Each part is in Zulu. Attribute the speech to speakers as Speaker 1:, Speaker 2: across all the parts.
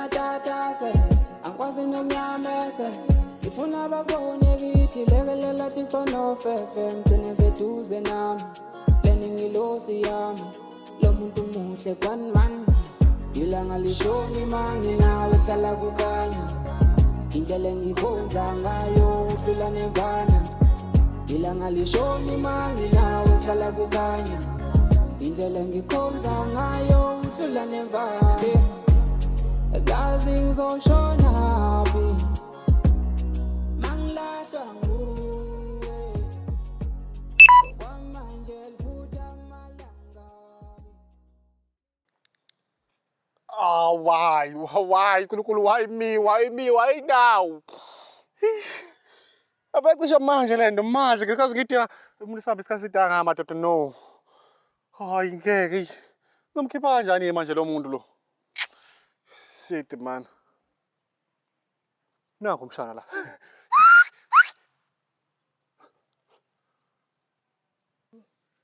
Speaker 1: ngiyatatase angikwazi nokunyamese ngifuna bakubone kithi lekelela Thixo nofefe ngigcine seduze nami leni ngilosi yami lo muntu muhle kwanman ilanga lishoni mangi nawe kusala kukhanya indlela engikhonza ngayo uhlula nemvana ilanga lishoni mangi nawe kusala kukhanya indlela engikhonza ngayo uhlula nemvana Gazi ngizoshona happy mangilahlwa nguwe kwamanje lifuta amalanga
Speaker 2: why nkulunkulu why me now abecisha manje le nto manje ngikazi ngithi umuntu sabe sikasitanga madoda no hayi ngeke nomkhipha kanjani manje lo muntu lo shit man nakho umshana la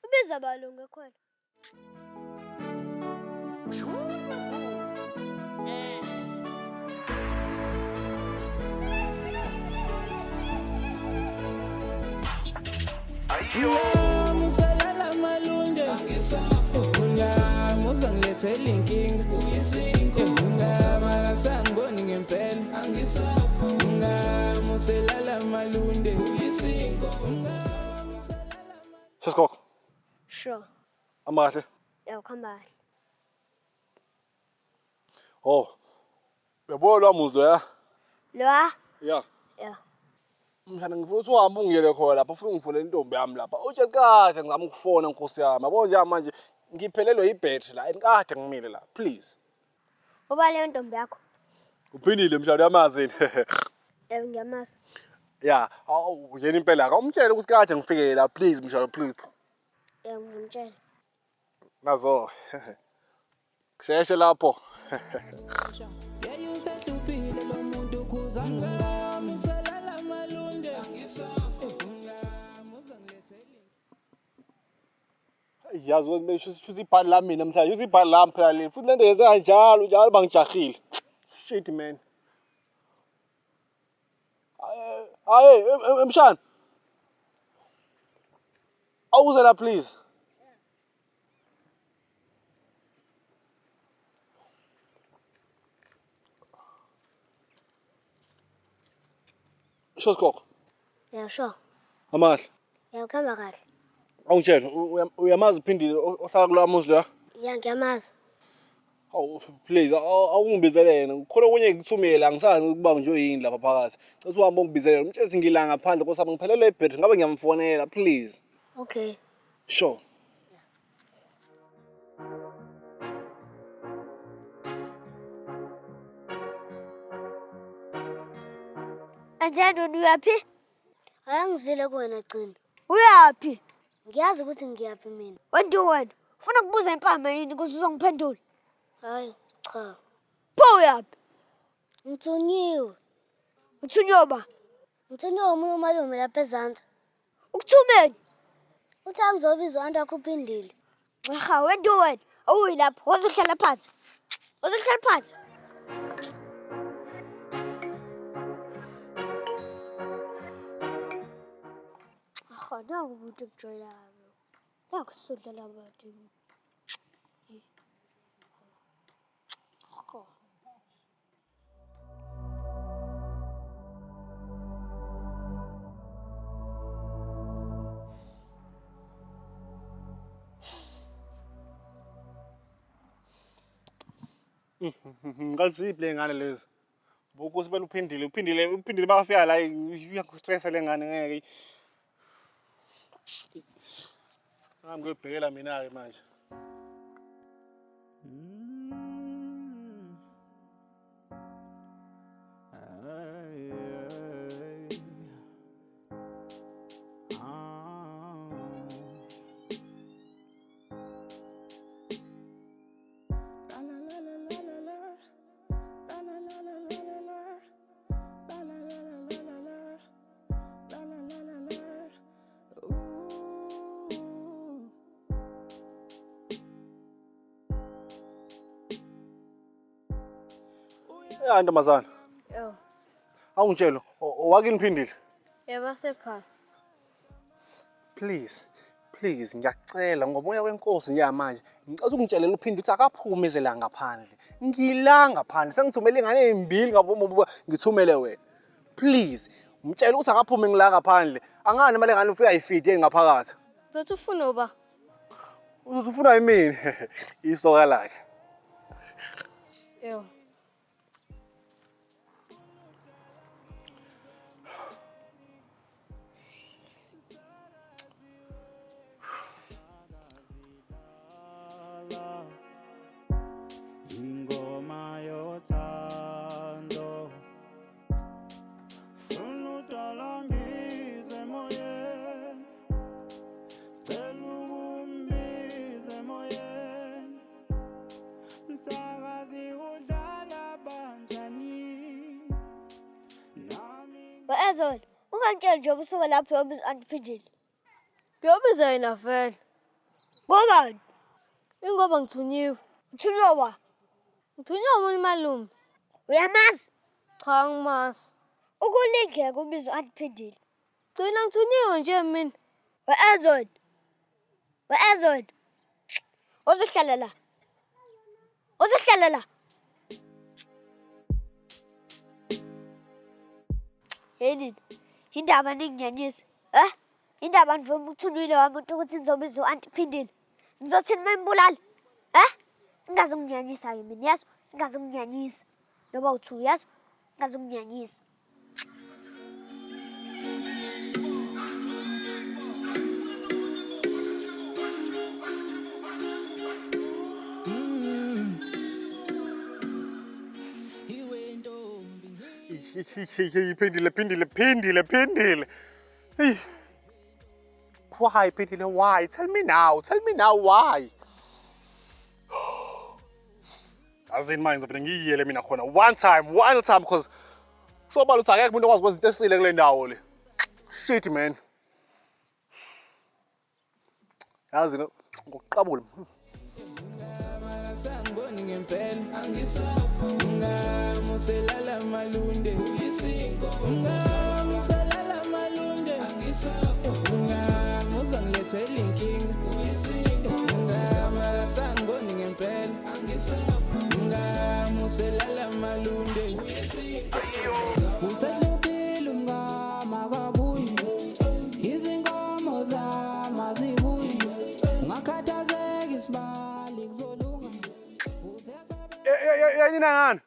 Speaker 3: ubiza balungu khona
Speaker 1: Musalala malunde ungamuza ngilethele inkinga ungamakasangiboni ngempela ungamusalala malunde
Speaker 2: Seskok
Speaker 3: sure
Speaker 2: amahle
Speaker 3: yawukhamba
Speaker 2: oh uyabona lo muzi lo ya
Speaker 3: lwa
Speaker 2: ya
Speaker 3: yeah
Speaker 2: mshana ngifuna ukuthi uhambe ungiyele khona lapha ufuna ngifune intombi yami lapha uthi kade ngizama ukufona nkosi yami yabo nje manje ngiphelelwe ibhetri la enkade ngimile la please
Speaker 3: uba leyo ntombi yakho
Speaker 2: uphindile mshana yamazini
Speaker 3: ngiyamazi
Speaker 2: ya awu yena impela ka umtshele ukuthi kade ngifike la please mshana please
Speaker 3: ngimtshela
Speaker 2: nazo kusheshe lapho
Speaker 1: yayusahlupile lo muntu kuzangami salala malunde
Speaker 2: yazi ukuthi shuthi ibhali lami mina mthana shuthi ibhali lami phela le futhi lento yenze kanjalo bangijahile shit man hayi mshana awuze la please Shoskok
Speaker 3: yeah sure
Speaker 2: amahle
Speaker 3: yawukhamba kahle
Speaker 2: awungitshela uyamazi Phindile ohlala kula muzi la
Speaker 3: yeah ngiyamazi
Speaker 2: awu please awungibizele yena kukhona okunye ngikuthumela angisazi ukuba nje yini lapha phakathi cela uhambe ungibizele umtshezi ngila ngaphandle nkosami ngiphelelwe ibhetri ngabe ngiyamfonela please
Speaker 3: okay
Speaker 2: sure
Speaker 3: Anjani uyaphi?
Speaker 4: Ayangizile kuwena gcina.
Speaker 3: Uyaphi?
Speaker 4: Ngiyazi ukuthi ngiyaphi mina.
Speaker 3: Wena ufuna ukubuza impama yini ukuthi uzongiphendula?
Speaker 4: Hayi, cha.
Speaker 3: Pho uyaphi?
Speaker 4: Ngithunyiwe.
Speaker 3: Uthunywa
Speaker 4: Ngithunyiwe umuntu malume lapha ezantsi.
Speaker 3: Ukuthumeni?
Speaker 4: Uthi angizobizwa antu akuphindile.
Speaker 3: Aha, wena awuyi lapho, wozohlala phansi. Wozohlala phansi. Naku umuntu okujwayelayo. Naku sodlala abantu.
Speaker 2: Ngaziphi le ngane lezi? Bokuthi bela uphindile bakafika la uyangistressa le ngane ngeke. Ngami ngiyobhekela mina ke manje. Ya ntombazana,
Speaker 3: Yo.
Speaker 2: awungitshela owakini phindile.
Speaker 3: Yebo asekhaya.
Speaker 2: Please ngiyacela ngomoya wenkosi nje manje. Ngicela ukungitshelela uphinde uthi akaphume ezela ngaphandle. Ngila ngaphandle sengithumele ingane ezimbili ngabomobuba ngithumele wena. Please, umtshela ukuthi akaphume ngila ngaphandle. Angani manje ngane ufika ayifide ngaphakathi.
Speaker 3: Uzothi ufuna uba?
Speaker 2: Uzothi ufuna yimini. Isoka lakhe.
Speaker 3: Yo.
Speaker 1: Ingoma yothando funa udalangize emoyeni cela ukumbiza emoyeni msakazi udlala banjani nami
Speaker 3: Ezon, ungangitshela nje ubusuku lapho yobiza andiphindile. Ngiyobiza yena vele. Ngobani? Ingoba ngithunyiwe. Ngithunyiwe wa? Ngithunywa umuntu malume. Uyamazi? Cha angimazi. Ukulingeka ubiza andiphindile. Gcina ngithunyiwe nje mina. We-Ezon. Uzohlala la. Yini? Indaba ninginyanyisa. Indaba nivuma ukuthunywile wamuntu ukuthi nizobiza u-antiphindile. Nizothini mayimbulala? Ingaze unginyanyisa mina, yazi? Ingaze unginyanyisa. Noba uthu, yazi? Ingaze unginyanyisa.
Speaker 2: Phindile. Hey. Why, Phindile, why? Tell me now why? Azini manje ngizophinda ngiyiyele mina khona one time because sobala uthi akekho umuntu okwazi ukwenza into esile kule ndawo le. Shit man. Yazi ngokuqabula.
Speaker 1: Sangiboni ngempela angisafuna muselala malunde muselala malunde angisafuna muzangilethela inkinga sangiboni ngempela angisafuna muselala malunde usasuphila umngama kabuyi izinkomo zamazibuyi ngakhathazeka isibali kuzolunga.
Speaker 2: Nina ngani?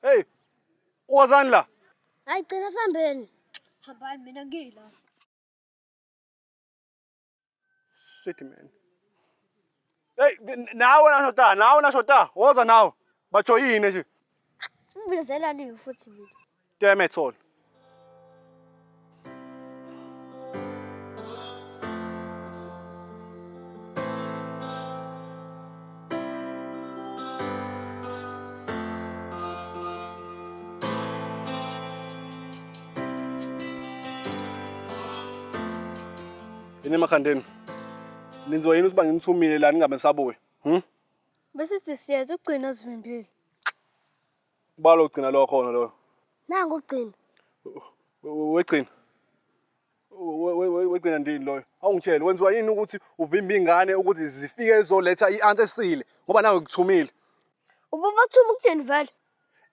Speaker 2: Hey. Uwazani la?
Speaker 4: Hayi gcina sambeni.
Speaker 3: Hambani mina ngila.
Speaker 2: Shit man. Hey, nawe nashota. Woza nawe. Bajoyine nje.
Speaker 3: Ngibizela nini futhi mina?
Speaker 2: Damn it all. Yini emakhandeni? Ninziwa yini usiba nginithumile la ningabe sabuye?
Speaker 3: Bese sisiyenza ugcina sivimbile.
Speaker 2: Balo ugcina lo khona lo.
Speaker 4: Nangu ugcina.
Speaker 2: Wegcina. Wegcina ndini loyo. Awungitshela wenziwa yini ukuthi uvimba ingane ukuthi zifike ezoletha i-answer esile ngoba nawe ngikuthumile.
Speaker 3: Ububathuma ukuthini vele?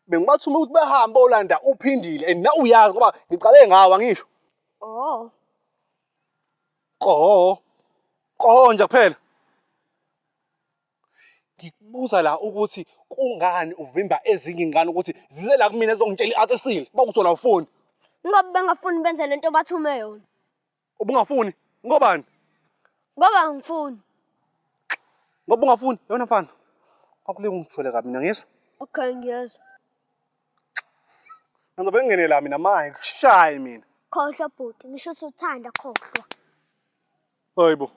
Speaker 2: Bengibathuma ukuthi behambe olanda uphindile and na uyazi ngoba ngiqale ngawa ngisho.
Speaker 3: Oh.
Speaker 2: Qoho nje kuphela. Ngikubuza la ukuthi kungani uvimba ezinye ingane ukuthi zize la kumina ezongitshela i-answer esile bakuthola ufoni.
Speaker 3: Ngoba bengafuni benze lento bathume yona.
Speaker 2: Ubungafuni ngobani?
Speaker 3: Ngoba ngifuni.
Speaker 2: Ngoba ungafuni yona mfana. Akule ungithwele kabi mina ngizwe.
Speaker 3: Okay ngiyezwa.
Speaker 2: Ngizovele ngene la mina manje kushaye mina.
Speaker 3: Khohlwa bhuti, ngisho usuthanda khohlwa.
Speaker 2: Hayibo.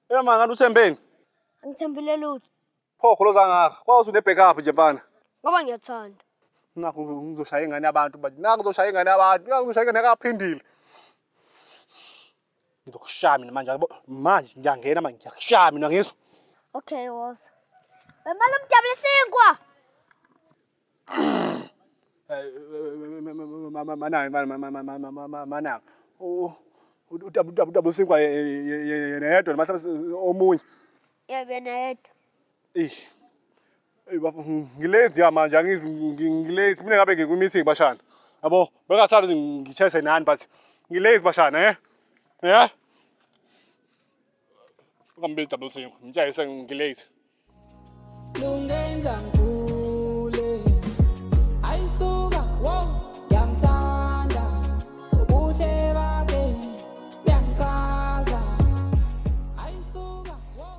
Speaker 2: Ema ngani uthembeni?
Speaker 3: Angithembile lutho.
Speaker 2: Phokho lozangaka. Kwazi une backup nje mfana.
Speaker 3: Ngoba ngiyathanda.
Speaker 2: Nakho ngizoshaya ingane yabantu bathi nakho ngizoshaya ingane yabantu. Nakho ngizoshaya ingane kaphindile. Ngizokushaya mina manje yabo. Manje ngiyangena manje ngiyakushaya mina ngizwe.
Speaker 3: Okay woza. Wemala umjabule sinkwa.
Speaker 2: Mananga. Double sinkwa yena yedwa mhlawumbe omunye.
Speaker 3: Yebo yena yedwa.
Speaker 2: Ngilezi manje ngilezi mina ngabe ngikumeeting bashana. Yabo, bengathanda ukuthi ngitshese nani but ngilezi bashana Ungambizi double sink. Ngitshayise ngilezi.
Speaker 1: lungenza ngikule ayisuka wo ngiyamthanda ubuhle bakhe buyangikaza ayisuka wo